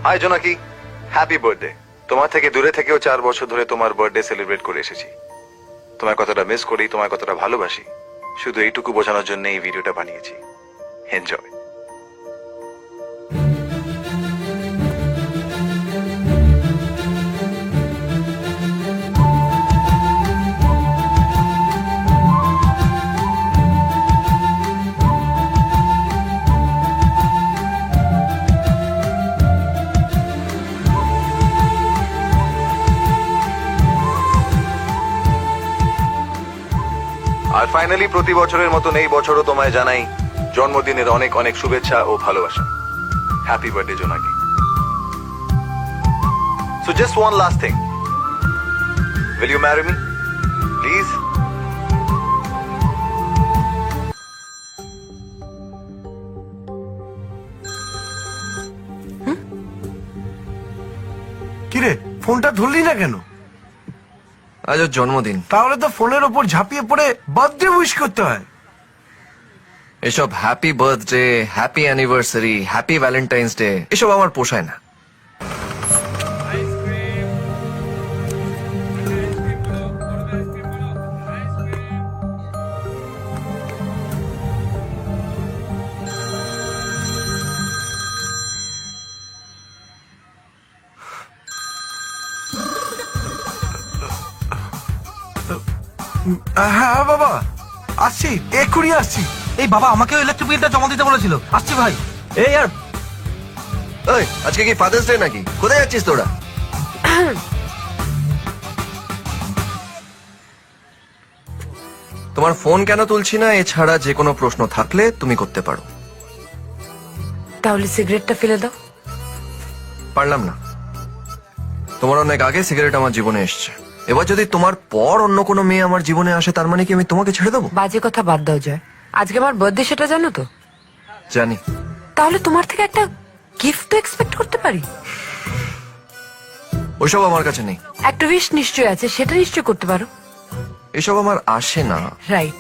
High জোনাকি, happy birthday. তোমার থেকে দূরে থেকেও 4 বছর ধরে তোমার বার্থডে সেলিব্রেট করে এসেছি। তোমার কতটা মিস করি, তোমার কতটা ভালোবাসি, শুধু এইটুকু বোঝানোর জন্য এই ভিডিওটা বানিয়েছি। এনজয়। আর ফাইনালি প্রতি বছরের মতন এই বছরও তোমায় জানাই জন্মদিনের অনেক অনেক শুভেচ্ছা ও ভালোবাসা। হ্যাপি বার্থডে জোনাকি। So just one last thing. Will you marry me? Please? কিরে, ফোনটা ধরলি না কেন? আজ ওর জন্মদিন। তাহলে তো ফোনের ওপর ঝাঁপিয়ে পড়ে বার্থডে উইশ করতে হয়। এসব happy birthday, happy anniversary, happy Valentine's day এসব আমার পোষায় না। হ্যাঁ বাবা, আসছি, এক্ষুনি আসছি। এই বাবা, আমাকেও ইলেকট্রিক বিলটা জমা দিতে বলেছিল। আসছি ভাই। এই আর ওই, আজকে কি ফাদার্স ডে নাকি? কোথায় যাচ্ছিস তোরা? তোমার ফোন কেন তুলছি না এছাড়া যে কোনো প্রশ্ন থাকলে তুমি করতে পারো। তাহলে সিগারেটটা ফেলে দাও। পারলাম না। তোমার অনেক আগে সিগারেট আমার জীবনে এসছে। এবার যদি তোমার পর অন্য কোনো মেয়ে আমার জীবনে আসে তার মানে কি আমি তোমাকে ছেড়ে দেবো? বাজে কথা বাদ দাও জয়। আজকে আমার বার্থডে, সেটা জানো তো? জানি। তাহলে তোমার থেকে একটা গিফট তো এক্সপেক্ট করতে পারি। ওইসব আমার কাছে নেই। একটা উইশ নিশ্চয়ই আছে, সেটা নিশ্চয় করতে পারো। এসব আমার আসে না। রাইট।